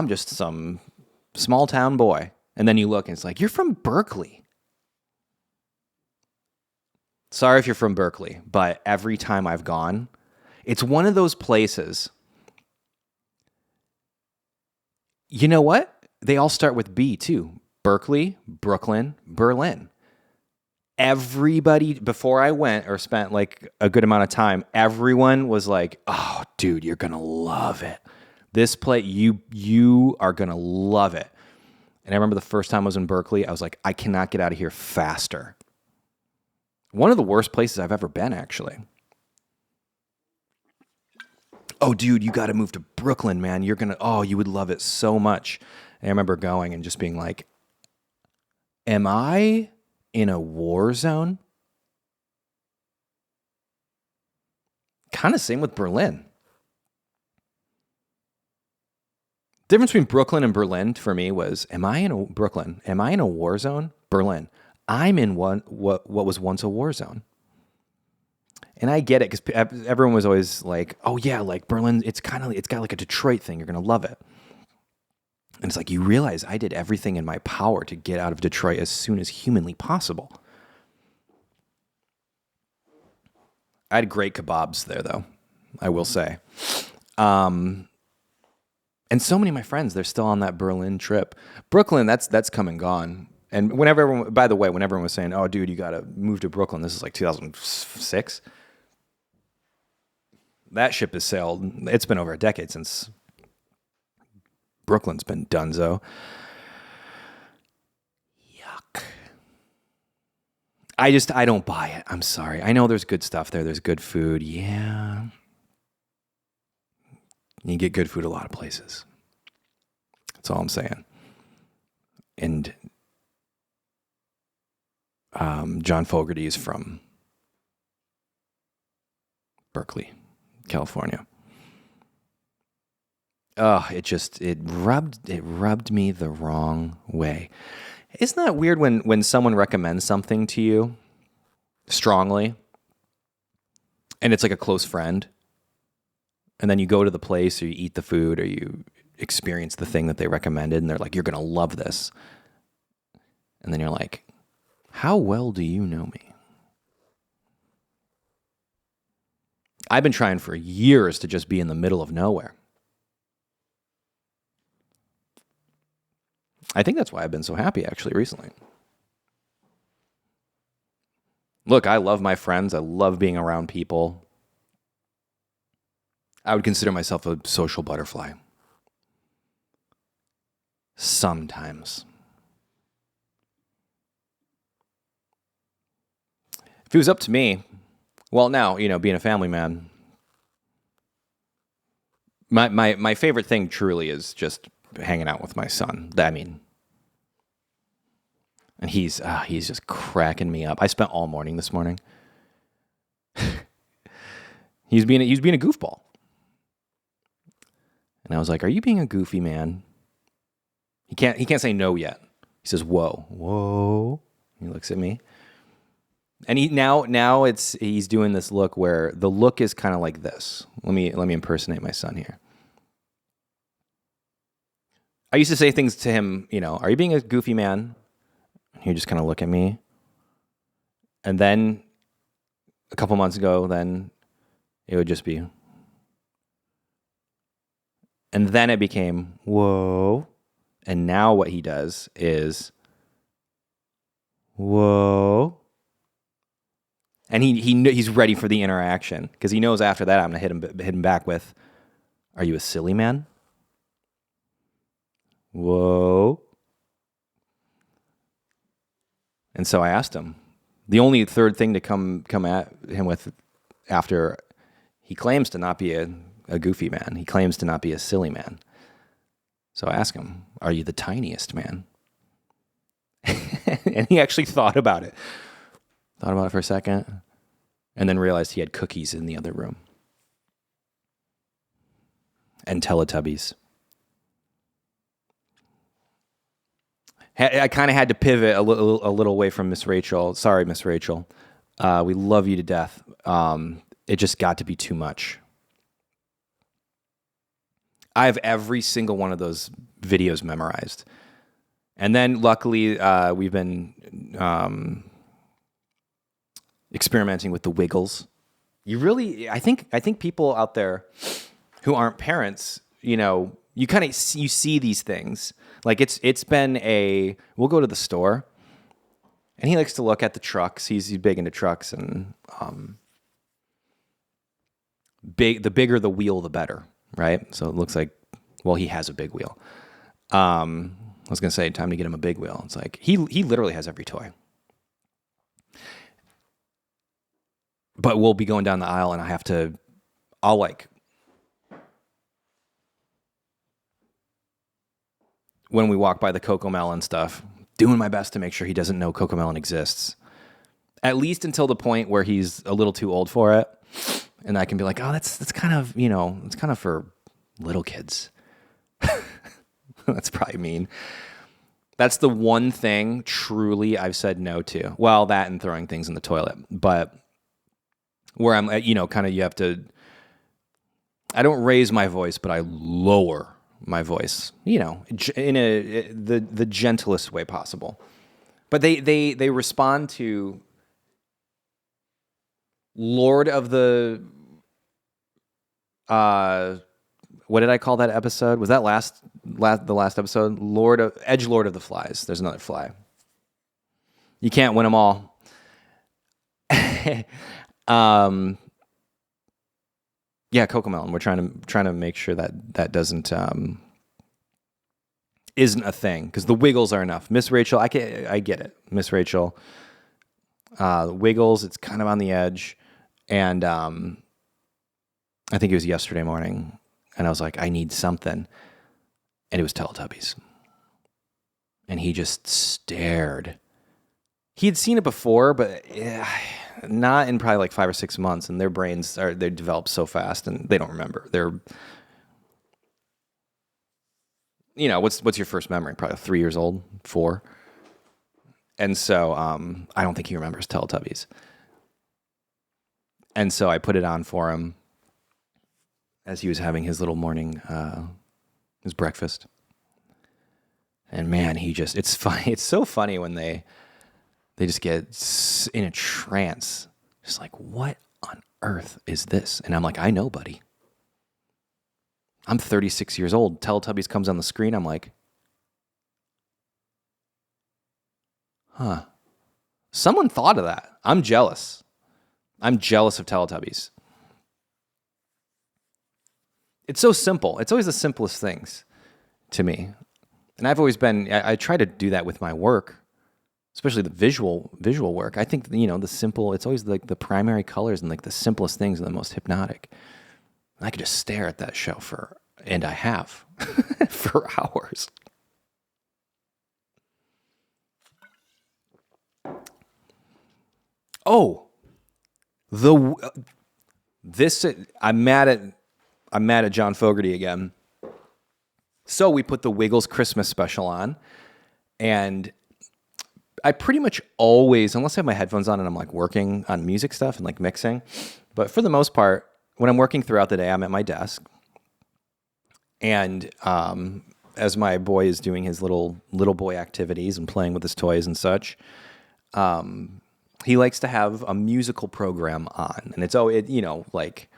just some small town boy. And then you look and it's like, you're from Berkeley. Sorry if you're from Berkeley, but every time I've gone, it's one of those places. You know what? They all start with B too. Berkeley, Brooklyn, Berlin. Everybody, before I went or spent like a good amount of time, everyone was like, oh, dude, you're going to love it. This place, you are going to love it. And I remember the first time I was in Berkeley, I was like, I cannot get out of here faster. One of the worst places I've ever been, actually. Oh, dude, you got to move to Brooklyn, man. You would love it so much. And I remember going and just being like, am I in a war zone? Kind of same with Berlin. Difference between Brooklyn and Berlin for me was, Brooklyn? Am I in a war zone? Berlin. I'm in what was once a war zone. And I get it because everyone was always like, oh yeah, like Berlin, it's got like a Detroit thing. You're going to love it. And it's like, you realize I did everything in my power to get out of Detroit as soon as humanly possible. I had great kebabs there though, I will say. And so many of my friends, they're still on that Berlin trip. Brooklyn, that's come and gone. And whenever everyone was saying, oh, dude, you got to move to Brooklyn, this is like 2006. That ship has sailed. It's been over a decade since Brooklyn's been donezo. Yuck. I don't buy it. I'm sorry. I know there's good stuff there. There's good food. Yeah. You get good food a lot of places. That's all I'm saying. And John Fogerty is from Berkeley, California. Oh, it rubbed me the wrong way. Isn't that weird when someone recommends something to you strongly and it's like a close friend, and then you go to the place or you eat the food or you experience the thing that they recommended and they're like, you're going to love this. And then you're like, how well do you know me? I've been trying for years to just be in the middle of nowhere. I think that's why I've been so happy actually recently. Look, I love my friends. I love being around people. I would consider myself a social butterfly. Sometimes. If it was up to me, well, now, being a family man, my favorite thing truly is just hanging out with my son. And he's just cracking me up. I spent all morning this morning. He's being a goofball. And I was like, are you being a goofy man? He can't say no yet. He says, whoa. He looks at me. And he's doing this look where the look is kind of like this. Let me impersonate my son here. I used to say things to him, are you being a goofy man? He'd just kind of look at me. And then a couple months ago, then it would just be. And then it became, whoa. And now what he does is, whoa. And he's ready for the interaction because he knows after that I'm going to hit him back with, are you a silly man? Whoa. And so I asked him, the only third thing to come at him with after he claims to not be a goofy man, he claims to not be a silly man. So I asked him, are you the tiniest man? And he actually thought about it for a second, and then realized he had cookies in the other room. And Teletubbies. I kind of had to pivot a little away from Miss Rachel. Sorry, Miss Rachel. We love you to death. It just got to be too much. I have every single one of those videos memorized. And then luckily, we've been experimenting with the Wiggles. I think people out there who aren't parents, you see these things. Like it's been we'll go to the store, and he likes to look at the trucks. He's big into trucks, and the bigger the wheel, the better, right? So it looks like, well, he has a big wheel. I was gonna say, time to get him a big wheel. It's like he literally has every toy. But we'll be going down the aisle, and I'll like, when we walk by the Cocomelon stuff, doing my best to make sure he doesn't know Cocomelon exists. At least until the point where he's a little too old for it. And I can be like, oh, that's kind of, it's kind of for little kids. That's probably mean. That's the one thing truly I've said no to. Well, that and throwing things in the toilet. But where I'm, kind of, you have to, I don't raise my voice, but I lower my voice, in the gentlest way possible. But they respond to Lord of the, what did I call that episode? Was that the last episode? Edgelord of the Flies. There's another fly. You can't win them all. Yeah, Cocomelon. We're trying to make sure that doesn't isn't a thing, because the Wiggles are enough. Miss Rachel, I get it. Miss Rachel, Wiggles, it's kind of on the edge, and I think it was yesterday morning, and I was like, I need something, and it was Teletubbies, and he just stared. He had seen it before, but not in probably like 5 or 6 months, and their brains they develop so fast, and they don't remember. They're, what's your first memory? Probably 3 years old, 4. And so I don't think he remembers Teletubbies. And so I put it on for him as he was having his little morning, his breakfast. And man, it's funny. It's so funny when they just get in a trance. Just like, what on earth is this? And I'm like, I know, buddy. I'm 36 years old. Teletubbies comes on the screen. I'm like, huh. Someone thought of that. I'm jealous. I'm jealous of Teletubbies. It's so simple. It's always the simplest things to me. And I've always been, I try to do that with my work, especially the visual work. I think, the simple, it's always like the primary colors and like the simplest things are the most hypnotic. I could just stare at that show and I have, for hours. Oh, I'm mad at John Fogerty again. So we put the Wiggles Christmas special on, and I pretty much always, unless I have my headphones on and I'm like working on music stuff and like mixing, but for the most part, when I'm working throughout the day, I'm at my desk. And as my boy is doing his little boy activities and playing with his toys and such, he likes to have a musical program on. And it's, like,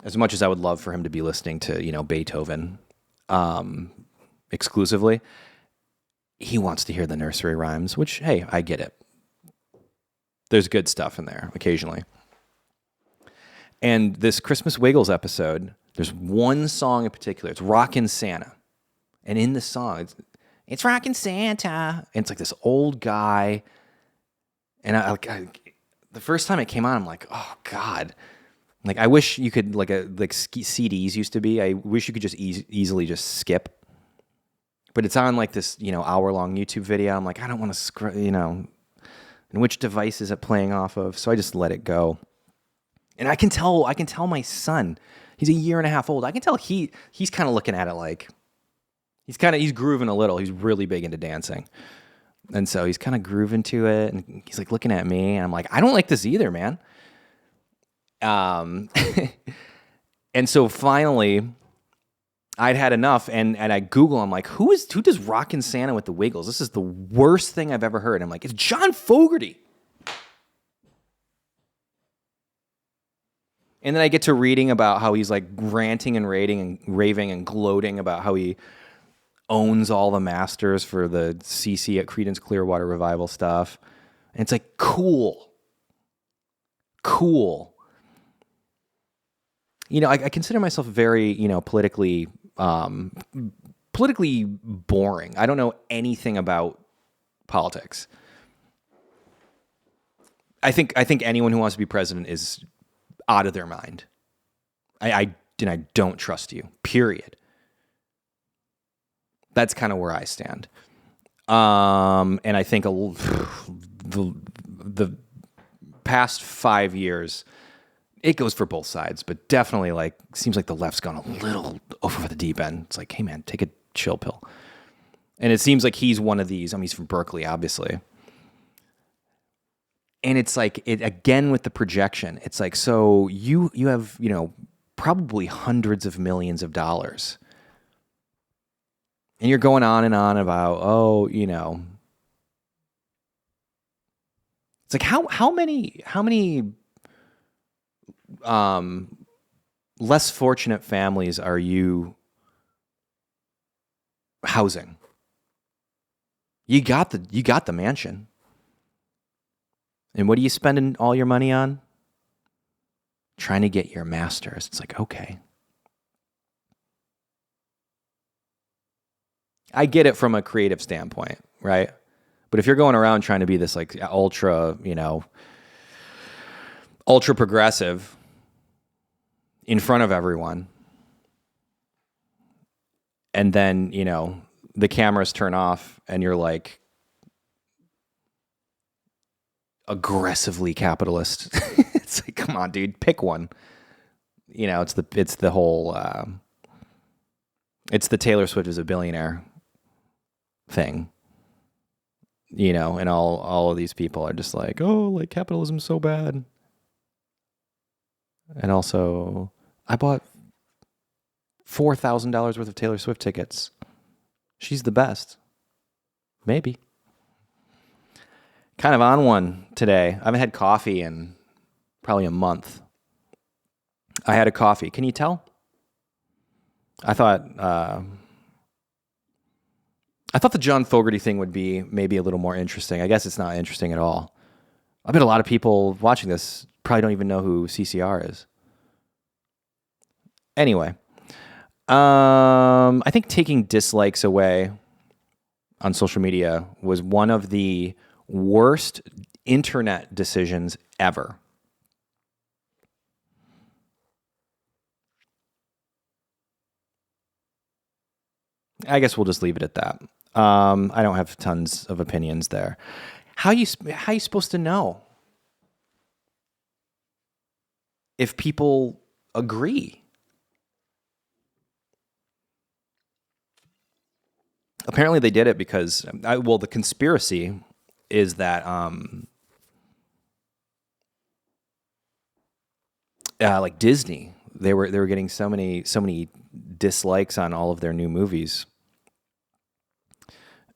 as much as I would love for him to be listening to, Beethoven exclusively, he wants to hear the nursery rhymes, which, hey, I get it. There's good stuff in there occasionally. And this Christmas Wiggles episode, there's one song in particular. It's Rockin' Santa. And in the song, it's Rockin' Santa. And it's like this old guy. And I the first time it came on, I'm like, oh, God. Like, I wish you could, like CDs used to be. I wish you could just easily just skip. But it's on like this, hour-long YouTube video. I'm like, I don't want to scroll, and which device is it playing off of? So I just let it go. And I can tell my son, he's a year and a half old. I can tell he's kind of looking at it like, he's grooving a little. He's really big into dancing. And so he's kind of grooving to it, and he's like looking at me, and I'm like, I don't like this either, man. And so finally, I'd had enough, and I Google, I'm like, who does Rockin' Santa with the Wiggles? This is the worst thing I've ever heard. I'm like, it's John Fogerty. And then I get to reading about how he's like ranting and raving and gloating about how he owns all the masters for the CC at Creedence Clearwater Revival stuff. And it's like, cool. You know, I consider myself very, you know, politically boring. I don't know anything about politics. I think anyone who wants to be president is out of their mind. I don't trust you, period. That's kind of where I stand. And I think the past 5 years, it goes for both sides, but definitely like seems like the left's gone a little over the deep end. It's like, hey man, take a chill pill. And it seems like he's one of these. I mean, he's from Berkeley, obviously. And it's like, it again with the projection. It's like, so you have, you know, probably hundreds of millions of dollars. And you're going on and on about, oh, you know, it's like how many less fortunate families are you housing? You got the mansion. And what are you spending all your money on? Trying to get your master's. It's like, okay. I get it from a creative standpoint, right? But if you're going around trying to be this like ultra progressive in front of everyone, and then, you know, the cameras turn off and you're like aggressively capitalist. It's like, come on, dude, pick one. You know, it's the whole it's the Taylor Swift is a billionaire thing, you know, and all of these people are just like, oh, like capitalism's so bad. And also, I bought $4,000 worth of Taylor Swift tickets. She's the best. Maybe. Kind of on one today. I haven't had coffee in probably a month. I had a coffee. Can you tell? I thought the John Fogerty thing would be maybe a little more interesting. I guess it's not interesting at all. I bet a lot of people watching this probably don't even know who CCR is. Anyway, I think taking dislikes away on social media was one of the worst internet decisions ever. I guess we'll just leave it at that. I don't have tons of opinions there. How you supposed to know if people agree? Apparently they did it because, the conspiracy is that like Disney, they were getting so many dislikes on all of their new movies.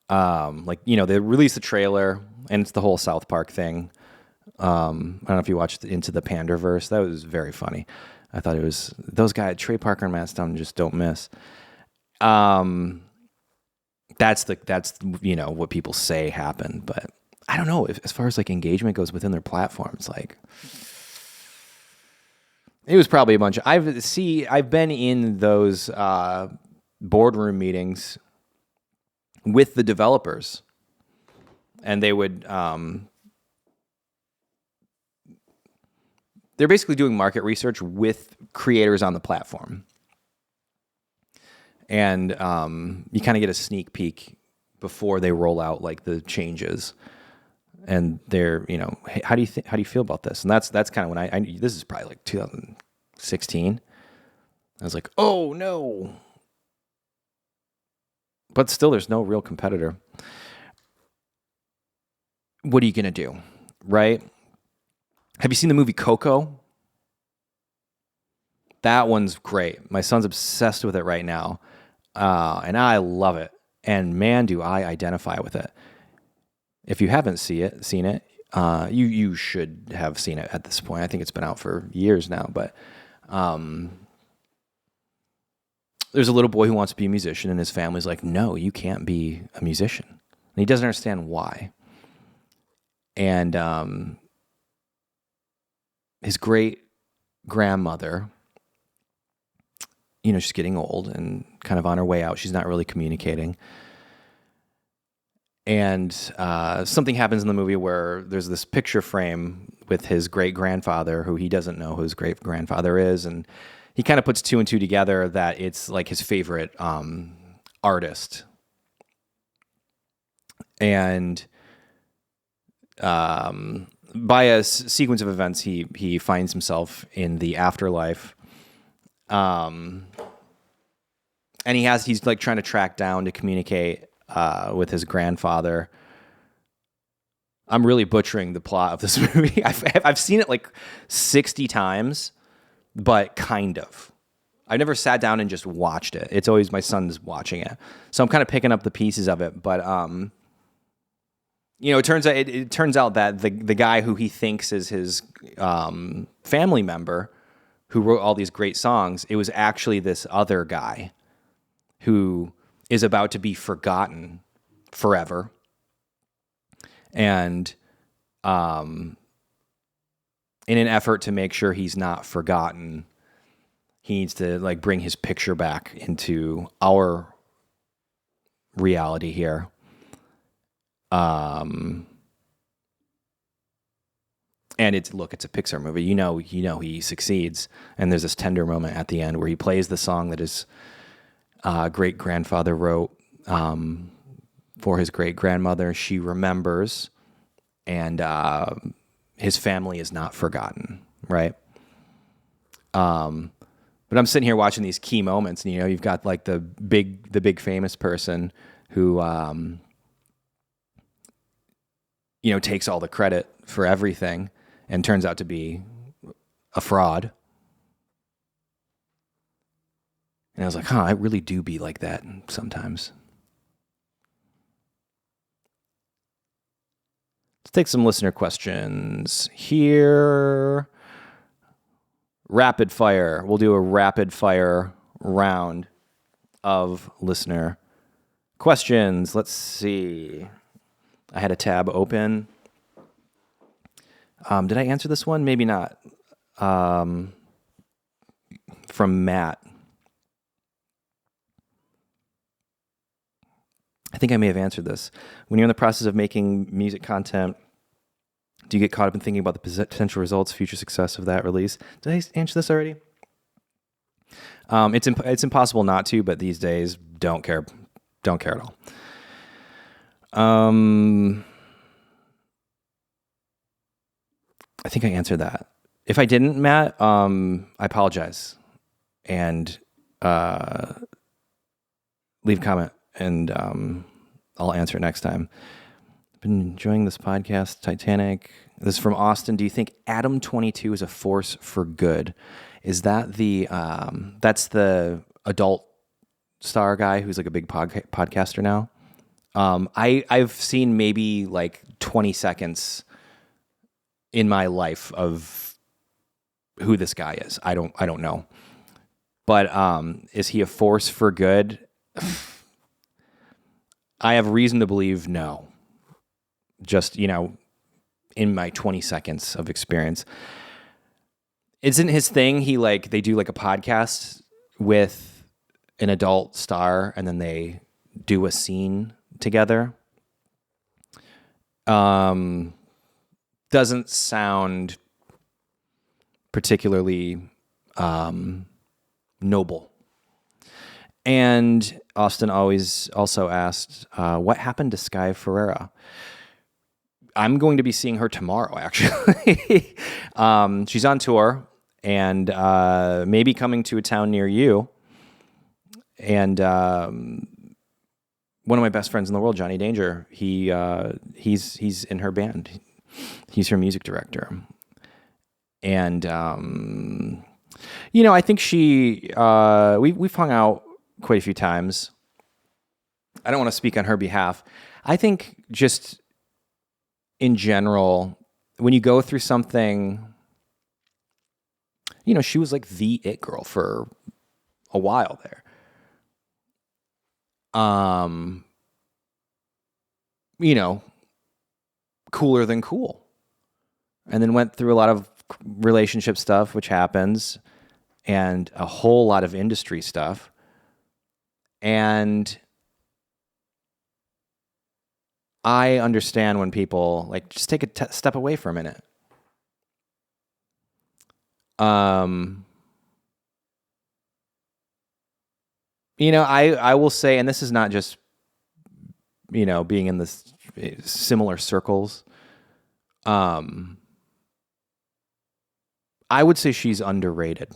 Like, you know, they released the trailer, and it's the whole South Park thing. I don't know if you watched Into the Panderverse. That was very funny. I thought it was those guys, Trey Parker and Matt Stone, just don't miss. That's you know what people say happened, but I don't know if, as far as like engagement goes within their platforms, like it was probably a bunch of, I've been in those boardroom meetings with the developers, and they would they're basically doing market research with creators on the platform. And you kind of get a sneak peek before they roll out like the changes, and they're, you know, hey, how do you feel about this? And that's kind of when I this is probably like 2016. I was like, oh no, but still there's no real competitor. What are you going to do, right? Have you seen the movie Coco? That one's great. My son's obsessed with it right now, and I love it. And man, do I identify with it. If you haven't seen it, you should have seen it at this point. I think it's been out for years now, but there's a little boy who wants to be a musician, and his family's like, no, you can't be a musician. And he doesn't understand why. And his great-grandmother, she's getting old and kind of on her way out. She's not really communicating. And something happens in the movie where there's this picture frame with his great-grandfather, who he doesn't know who his great-grandfather is, and he kind of puts two and two together that it's like his favorite artist. And by a sequence of events, he finds himself in the afterlife, and he's like trying to track down to communicate with his grandfather. I'm really butchering the plot of this movie. I've seen it like 60 times, but kind of. I've never sat down and just watched it. It's always my son's watching it, so I'm kind of picking up the pieces of it. But it turns out that the guy who he thinks is his family member, who wrote all these great songs, it was actually this other guy who is about to be forgotten forever. And in an effort to make sure he's not forgotten, he needs to like bring his picture back into our reality here. And it's a Pixar movie. He succeeds. And there's this tender moment at the end where he plays the song that his great-grandfather wrote for his great-grandmother. She remembers, and his family is not forgotten, right? But I'm sitting here watching these key moments, and you've got like the big famous person who takes all the credit for everything and turns out to be a fraud. And I was like, I really do be like that sometimes. Let's take some listener questions here. Rapid fire. We'll do a rapid fire round of listener questions. Let's see. I had a tab open. Did I answer this one? Maybe not. From Matt. I think I may have answered this. When you're in the process of making music content, do you get caught up in thinking about the potential results, future success of that release? Did I answer this already? It's impossible not to, but these days, don't care at all. I think I answered that. If I didn't, Matt, I apologize. And leave a comment, and I'll answer it next time. Been enjoying this podcast, Titanic. This is from Austin. Do you think Adam 22 is a force for good? Is that that's the adult star guy who's like a big podcaster now? I've seen maybe like 20 seconds in my life of who this guy is. I don't know. But is he a force for good? I have reason to believe no. Just, in my 20 seconds of experience. Isn't his thing, they do like a podcast with an adult star and then they do a scene together? Doesn't sound particularly noble. And Austin also asked, what happened to Sky Ferreira? I'm going to be seeing her tomorrow, actually. She's on tour and maybe coming to a town near you. And one of my best friends in the world, Johnny Danger, he's in her band. He's her music director. And, I think we've hung out quite a few times. I don't want to speak on her behalf. I think just in general, when you go through something, she was like the it girl for a while there. Cooler than cool. And then went through a lot of relationship stuff, which happens, and a whole lot of industry stuff. And I understand when people just take a step away for a minute. I will say, and this is not just, being in this similar circles. I would say she's underrated.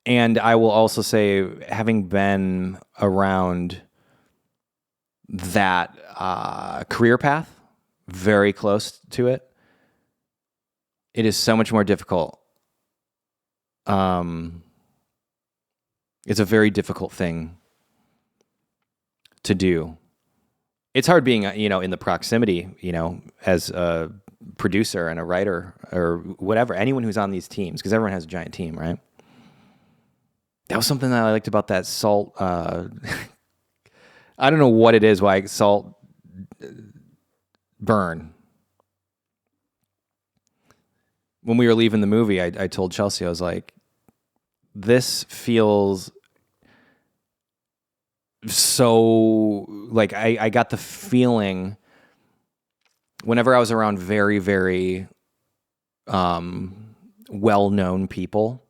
And I will also say, having been around that career path, very close to it, it is so much more difficult. It's a very difficult thing to do. It's hard being, in the proximity, as a producer and a writer or whatever, anyone who's on these teams, because everyone has a giant team, right? That was something that I liked about that Salt. I don't know what it is, why Salt burn. When we were leaving the movie, I told Chelsea, I was like, this feels so, I got the feeling whenever I was around very, very well-known people,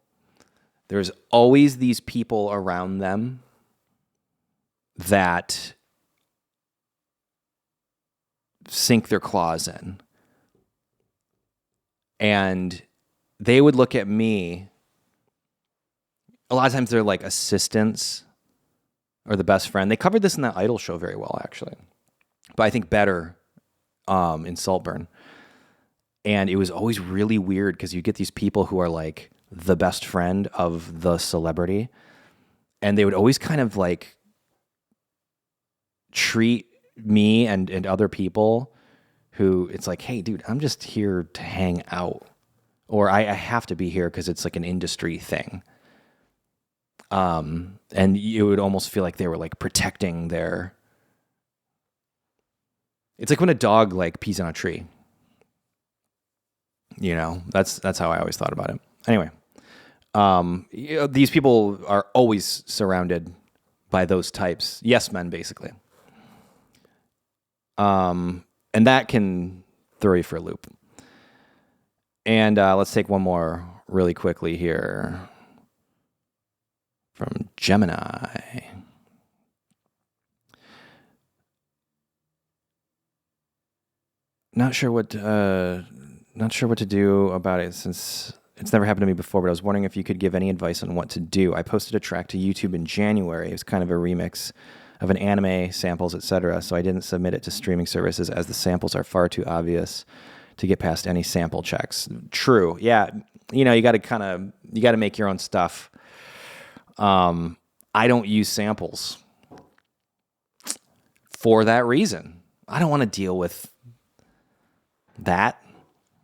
there's always these people around them that sink their claws in. And they would look at me. A lot of times they're like assistants or the best friend. They covered this in that Idol show very well, actually. But I think better in Saltburn. And it was always really weird because you get these people who are like the best friend of the celebrity. And they would always kind of like treat me and other people who it's like, hey, dude, I'm just here to hang out. Or I have to be here because it's like an industry thing. And you would almost feel like they were like protecting their... It's like when a dog like pees on a tree. That's how I always thought about it. Anyway, these people are always surrounded by those types. Yes men, basically. And that can throw you for a loop. And let's take one more really quickly here from Gemini. Not sure what to do about it since it's never happened to me before, but I was wondering if you could give any advice on what to do. I posted a track to YouTube in January. It was kind of a remix of an anime, samples, etc. So I didn't submit it to streaming services as the samples are far too obvious to get past any sample checks. True. Yeah. You got to make your own stuff. I don't use samples for that reason. I don't want to deal with that.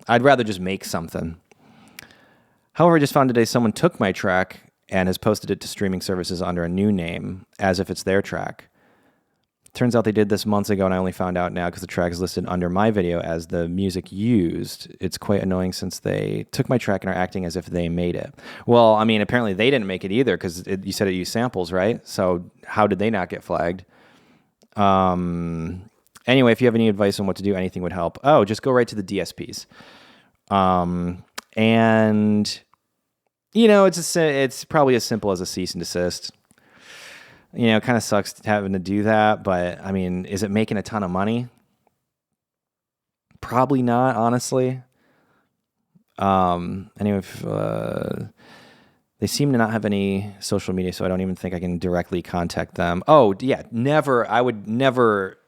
I'd rather just make something. However, I just found today someone took my track and has posted it to streaming services under a new name as if it's their track. Turns out they did this months ago, and I only found out now because the track is listed under my video as the music used. It's quite annoying since they took my track and are acting as if they made it. Well, I mean, apparently they didn't make it either because you said it used samples, right? So how did they not get flagged? Anyway, if you have any advice on what to do, anything would help. Oh, just go right to the DSPs. And, it's probably as simple as a cease and desist. It kind of sucks having to do that, but I mean, is it making a ton of money? Probably not, honestly. Anyway, They seem to not have any social media, so I don't even think I can directly contact them. Oh, yeah, never. I would never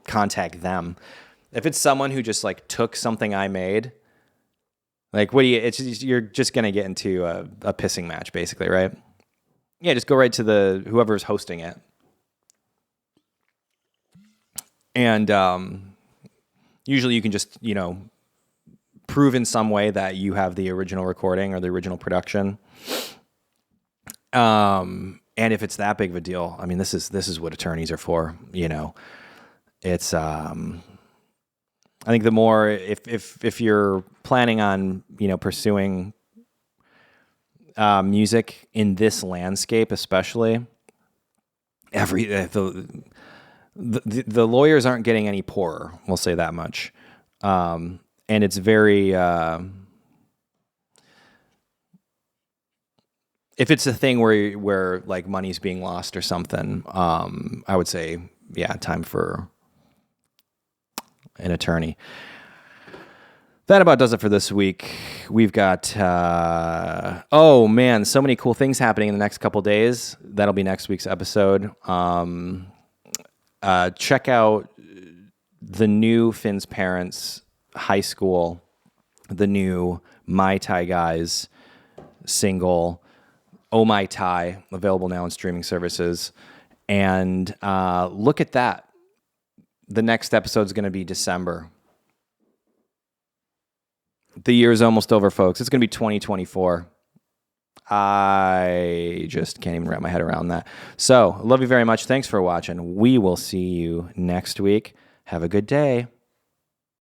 contact them. If it's someone who just like took something I made, like what do you? You're just gonna get into a pissing match, basically, right? Yeah, just go right to the whoever's hosting it, and usually you can just prove in some way that you have the original recording or the original production. And if it's that big of a deal, I mean, this is what attorneys are for. It's I think the more if you're planning on pursuing music in this landscape, especially the lawyers aren't getting any poorer. We'll say that much. And it's very if it's a thing where like money's being lost or something, I would say time for an attorney. That about does it for this week. We've got, so many cool things happening in the next couple days. That'll be next week's episode. Check out the new Finn's Parents High School, the new My Thai Guys single, Oh My Thai, available now on streaming services. And look at that. The next episode is going to be December. The year is almost over, folks. It's going to be 2024. I just can't even wrap my head around that. So, love you very much. Thanks for watching. We will see you next week. Have a good day.